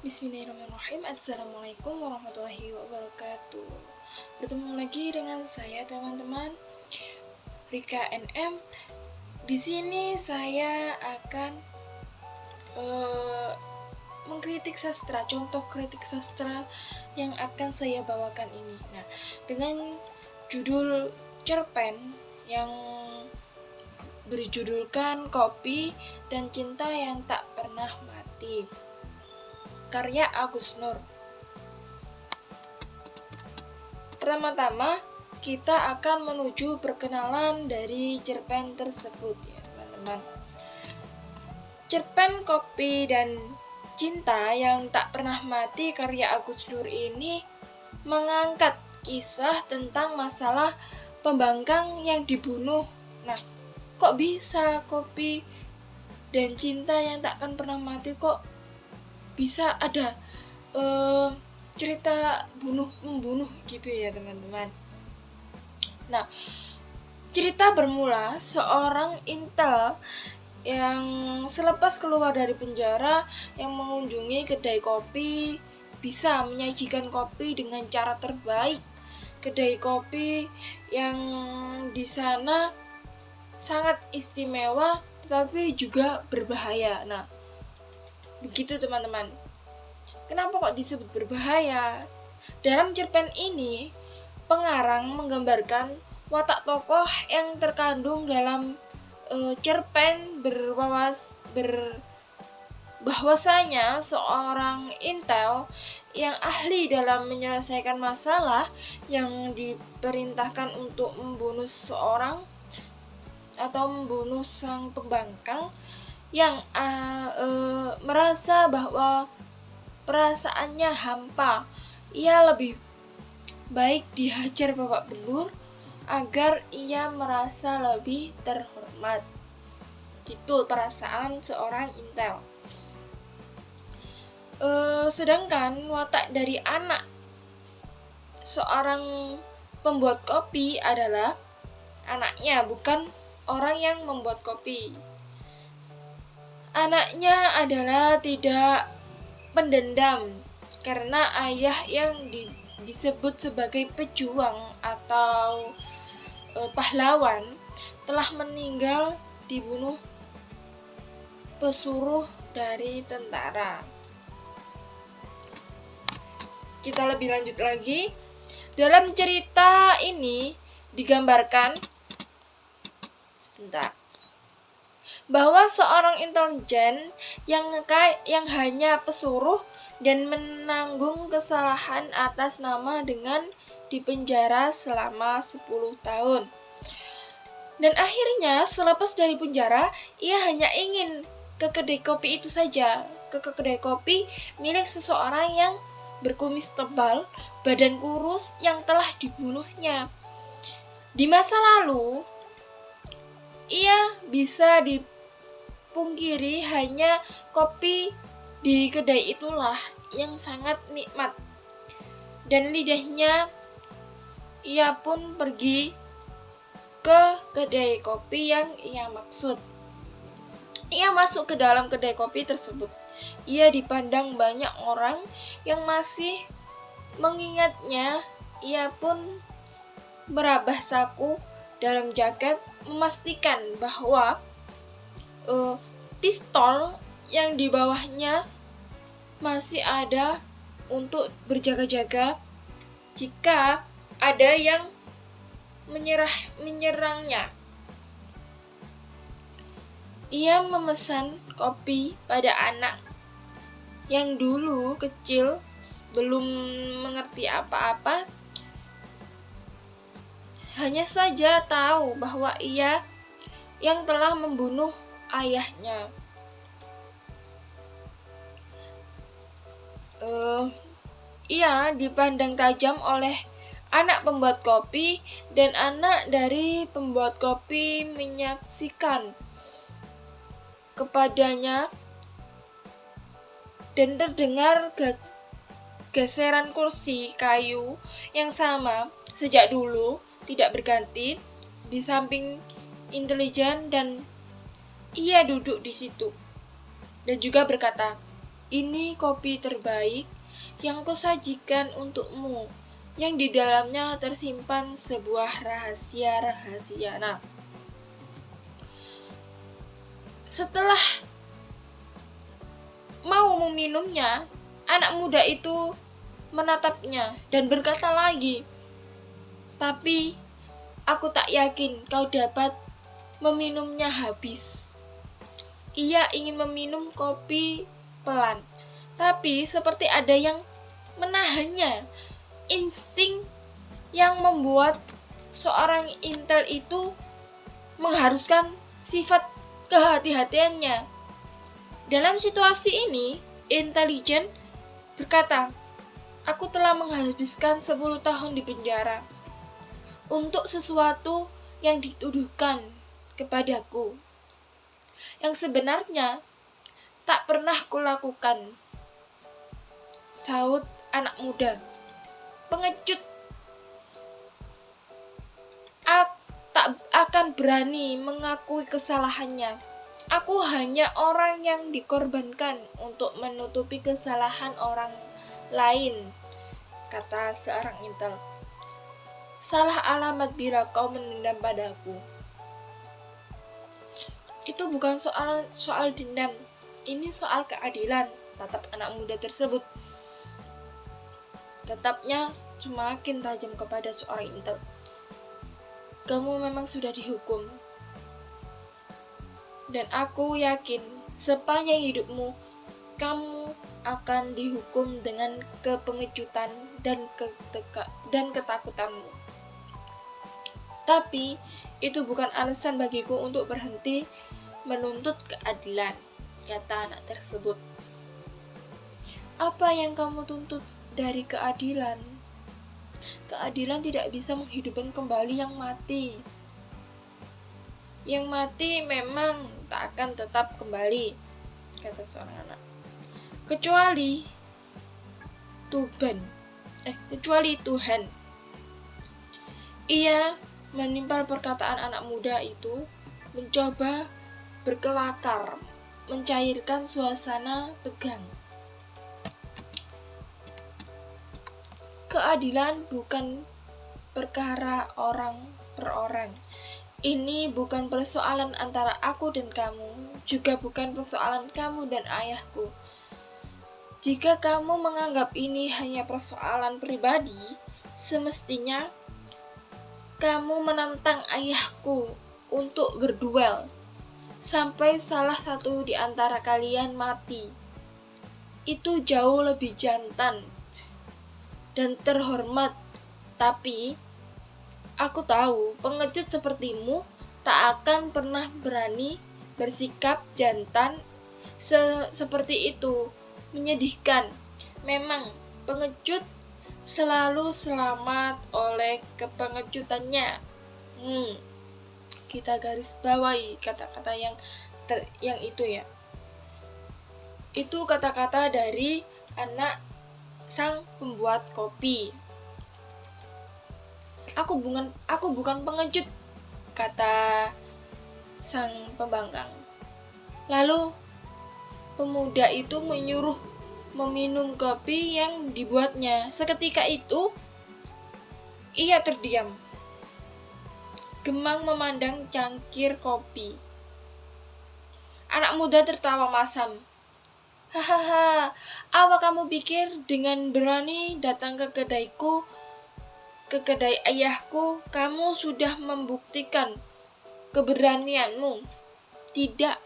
Bismillahirrahmanirrahim. Assalamualaikum warahmatullahi wabarakatuh. Bertemu lagi dengan saya teman-teman, Rika NM. Di sini saya akan mengkritik sastra, contoh kritik sastra yang akan saya bawakan ini. Nah, dengan judul cerpen yang berjudulkan Kopi dan Cinta yang Tak Pernah Mati, karya Agus Nur. Pertama-tama kita akan menuju perkenalan dari cerpen tersebut ya teman-teman. Cerpen Kopi dan Cinta yang Tak Pernah Mati karya Agus Nur ini mengangkat kisah tentang masalah pembangkang yang dibunuh. Nah, kok bisa kopi dan cinta yang tak akan pernah mati, kok bisa ada cerita membunuh gitu ya teman-teman. Nah, cerita bermula seorang intel yang selepas keluar dari penjara yang mengunjungi kedai kopi bisa menyajikan kopi dengan cara terbaik. Kedai kopi yang di sana sangat istimewa tetapi juga berbahaya. Nah, begitu teman-teman. Kenapa kok disebut berbahaya? Dalam cerpen ini, pengarang menggambarkan watak tokoh yang terkandung dalam cerpen bahwasanya seorang intel yang ahli dalam menyelesaikan masalah yang diperintahkan untuk membunuh seseorang atau membunuh sang pembangkang yang merasa bahwa perasaannya hampa. Ia lebih baik dihajar babak belur agar ia merasa lebih terhormat. Itu perasaan seorang intel. Sedangkan watak dari anak seorang pembuat kopi adalah anaknya, bukan orang yang membuat kopi. Anaknya adalah tidak pendendam karena ayah yang disebut sebagai pejuang atau pahlawan telah meninggal dibunuh pesuruh dari tentara. Kita lebih lanjut lagi. Dalam cerita ini digambarkan bahwa seorang intelijen yang hanya pesuruh dan menanggung kesalahan atas nama dengan dipenjara selama 10 tahun. Dan akhirnya selepas dari penjara, ia hanya ingin ke kedai kopi itu saja, ke kedai kopi milik seseorang yang berkumis tebal, badan kurus yang telah dibunuhnya. Di masa lalu, ia bisa dipungkiri hanya kopi di kedai itulah yang sangat nikmat. Dan lidahnya ia pun pergi ke kedai kopi yang ia maksud. Ia masuk ke dalam kedai kopi tersebut. Ia dipandang banyak orang yang masih mengingatnya. Ia pun merabah saku dalam jaket memastikan bahwa pistol yang di bawahnya masih ada untuk berjaga-jaga jika ada yang menyerangnya. Ia memesan kopi pada anak yang dulu kecil belum mengerti apa-apa, hanya saja tahu bahwa ia yang telah membunuh ayahnya. Ia dipandang tajam oleh anak pembuat kopi, dan anak dari pembuat kopi menyaksikan kepadanya dan terdengar geseran kursi kayu yang sama sejak dulu tidak berganti di samping intelijen, dan ia duduk di situ dan juga berkata, Ini kopi terbaik yang kusajikan untukmu, yang di dalamnya tersimpan sebuah rahasia-rahasia. Nah, setelah mau meminumnya, anak muda itu menatapnya dan berkata lagi, "Tapi aku tak yakin kau dapat meminumnya habis." Ia ingin meminum kopi pelan, tapi seperti ada yang menahannya. Insting yang membuat seorang intel itu mengharuskan sifat kehati-hatiannya. Dalam situasi ini, intelijen berkata, "Aku telah menghabiskan 10 tahun di penjara untuk sesuatu yang dituduhkan kepadaku, yang sebenarnya tak pernah kulakukan," saut anak muda. Pengecut tak akan berani mengakui kesalahannya. Aku hanya orang yang dikorbankan untuk menutupi kesalahan orang lain, kata seorang intel. Salah alamat bila kau mendendam padaku. Itu bukan soal dendam, ini soal keadilan, tatap anak muda tersebut. Tatapnya semakin tajam kepada seorang intel. Kamu memang sudah dihukum. Dan aku yakin sepanjang hidupmu, kamu akan dihukum dengan kepengejutan dan ketakutanmu. Tapi itu bukan alasan bagiku untuk berhenti menuntut keadilan, kata anak tersebut. Apa yang kamu tuntut dari keadilan? Keadilan tidak bisa menghidupkan kembali yang mati. Yang mati memang tak akan tetap kembali, kata seorang anak. Kecuali Tuhan. Ia menimpal perkataan anak muda itu, mencoba berkelakar, mencairkan suasana tegang. Keadilan bukan perkara orang per orang. Ini bukan persoalan antara aku dan kamu, juga bukan persoalan kamu dan ayahku. Jika kamu menganggap ini hanya persoalan pribadi, semestinya kamu menantang ayahku untuk berduel sampai salah satu di antara kalian mati. Itu jauh lebih jantan dan terhormat, tapi aku tahu pengecut sepertimu tak akan pernah berani bersikap jantan seperti itu. Menyedihkan. Memang pengecut selalu selamat oleh kepengecutannya. Kita garis bawahi kata-kata yang itu ya. Itu kata-kata dari anak sang pembuat kopi. Aku bukan pengecut, kata sang pembangkang. Lalu pemuda itu menyuruh meminum kopi yang dibuatnya. Seketika itu ia terdiam, gemang memandang cangkir kopi. Anak muda tertawa masam. Hahaha, apa kamu pikir dengan berani datang ke kedai ayahku, kamu sudah membuktikan keberanianmu? Tidak.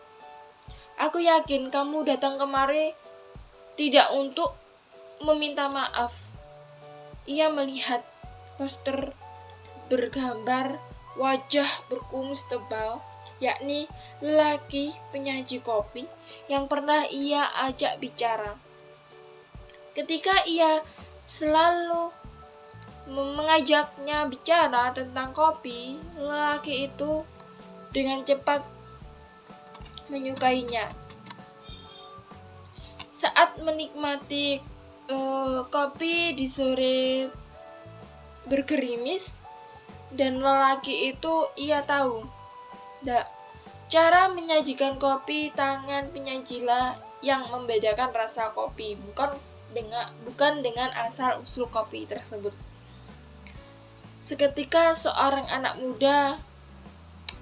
Aku yakin kamu datang kemari tidak untuk meminta maaf. Ia melihat poster bergambar wajah berkumis tebal, yakni lelaki penyaji kopi yang pernah ia ajak bicara. Ketika ia selalu mengajaknya bicara tentang kopi, lelaki itu dengan cepat menyukainya. Saat menikmati kopi di sore bergerimis dan lelaki itu, ia tahu cara menyajikan kopi tangan penyajilah yang membedakan rasa kopi, bukan dengan asal usul kopi tersebut. Seketika seorang anak muda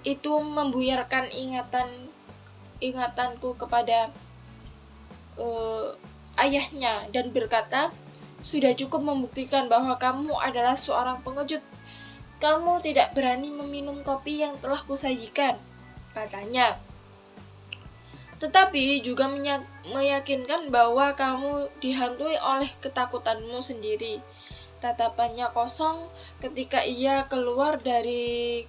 itu membuyarkan ingatanku kepada ayahnya dan berkata, "Sudah cukup membuktikan bahwa kamu adalah seorang pengecut. Kamu tidak berani meminum kopi yang telah kusajikan," katanya. "Tetapi juga meyakinkan bahwa kamu dihantui oleh ketakutanmu sendiri." Tatapannya kosong ketika ia keluar dari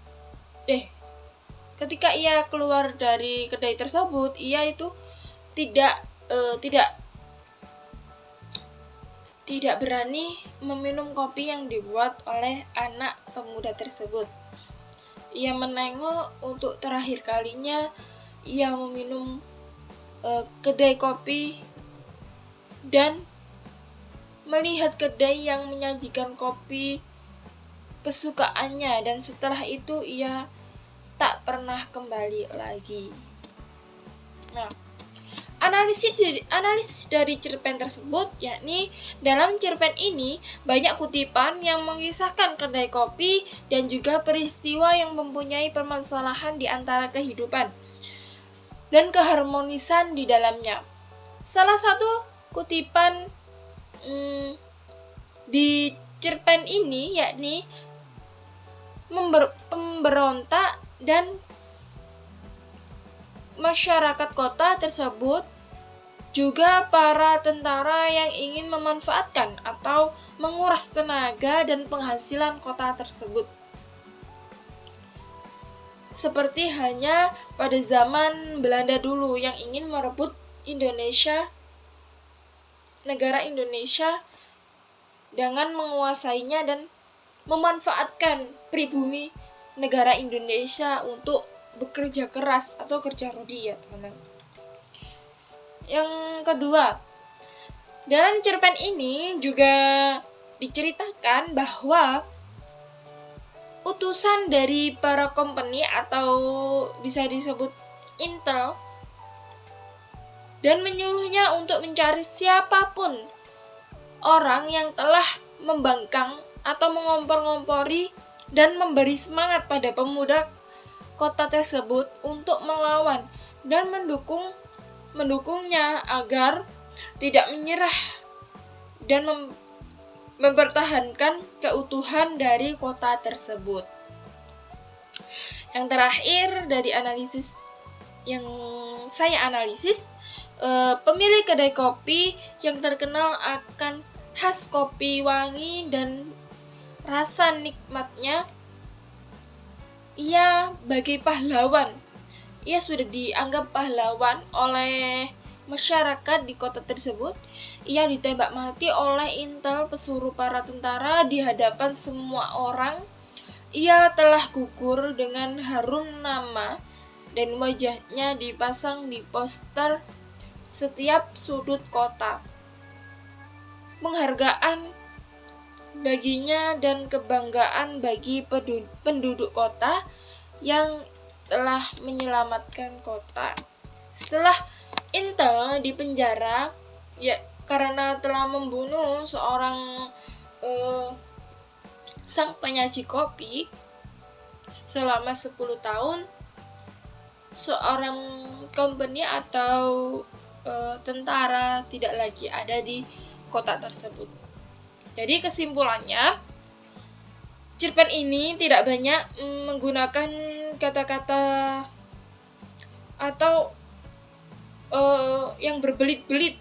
kedai tersebut. Ia itu tidak berani meminum kopi yang dibuat oleh anak pemuda tersebut. Ia menengok untuk terakhir kalinya ia meminum kedai kopi dan melihat kedai yang menyajikan kopi kesukaannya, dan setelah itu ia tak pernah kembali lagi. Nah, analisis dari cerpen tersebut, yakni dalam cerpen ini banyak kutipan yang mengisahkan kedai kopi dan juga peristiwa yang mempunyai permasalahan di antara kehidupan dan keharmonisan di dalamnya. Salah satu kutipan di cerpen ini yakni pemberontak dan masyarakat kota tersebut, juga para tentara yang ingin memanfaatkan atau menguras tenaga dan penghasilan kota tersebut. Seperti hanya pada zaman Belanda dulu yang ingin merebut negara Indonesia dengan menguasainya dan memanfaatkan pribumi negara Indonesia untuk bekerja keras atau kerja rodi, ya teman-teman. Yang kedua, dalam cerpen ini juga diceritakan bahwa utusan dari para company atau bisa disebut intel dan menyuruhnya untuk mencari siapapun orang yang telah membangkang atau mengompor-ngompori dan memberi semangat pada pemuda kota tersebut untuk melawan dan mendukungnya agar tidak menyerah dan mempertahankan keutuhan dari kota tersebut. Yang terakhir dari analisis yang saya analisis, pemilik kedai kopi yang terkenal akan khas kopi wangi dan rasa nikmatnya, ia bagai pahlawan. Ia sudah dianggap pahlawan oleh masyarakat di kota tersebut. Ia ditembak mati oleh intel pesuruh para tentara di hadapan semua orang. Ia telah gugur dengan harum nama dan wajahnya dipasang di poster setiap sudut kota. Penghargaan baginya dan kebanggaan bagi penduduk kota yang telah menyelamatkan kota. Setelah intel dipenjara ya karena telah membunuh seorang sang penyaji kopi selama 10 tahun, seorang company atau tentara tidak lagi ada di kota tersebut. Jadi kesimpulannya, cerpen ini tidak banyak menggunakan kata-kata atau yang berbelit-belit.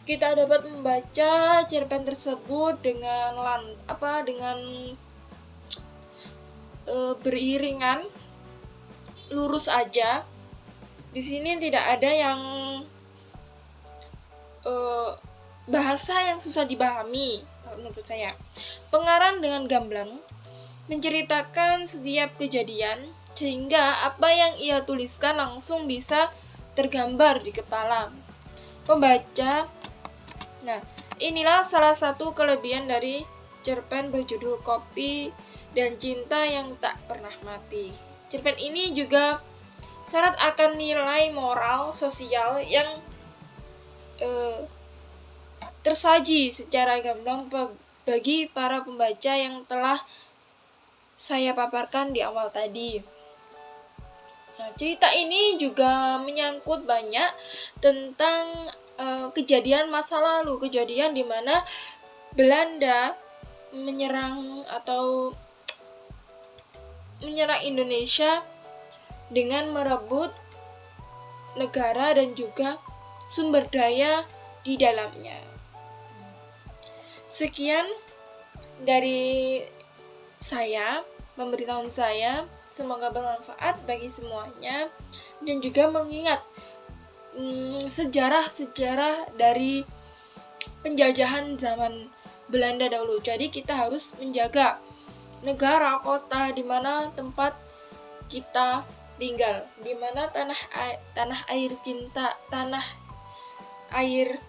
Kita dapat membaca cerpen tersebut dengan beriringan, lurus aja. Di sini tidak ada yang bahasa yang susah dipahami menurut saya. Pengarang dengan gamblang menceritakan setiap kejadian sehingga apa yang ia tuliskan langsung bisa tergambar di kepala pembaca. Nah, inilah salah satu kelebihan dari cerpen berjudul Kopi dan Cinta yang Tak Pernah Mati. Cerpen ini juga syarat akan nilai moral sosial yang tersaji secara gamblang bagi para pembaca yang telah saya paparkan di awal tadi. Nah, cerita ini juga menyangkut banyak tentang kejadian masa lalu, kejadian di mana Belanda menyerang Indonesia dengan merebut negara dan juga sumber daya di dalamnya. Sekian dari saya, pemberitahuan saya, semoga bermanfaat bagi semuanya dan juga mengingat sejarah-sejarah dari penjajahan zaman Belanda dahulu. Jadi kita harus menjaga negara, kota, di mana tempat kita tinggal, di mana tanah air cinta, tanah air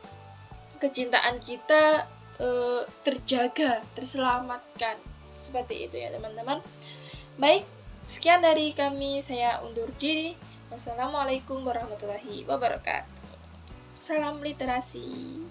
kecintaan kita terjaga, terselamatkan. Seperti itu ya teman-teman. Baik, sekian dari kami, saya undur diri. Wassalamualaikum warahmatullahi wabarakatuh. Salam literasi.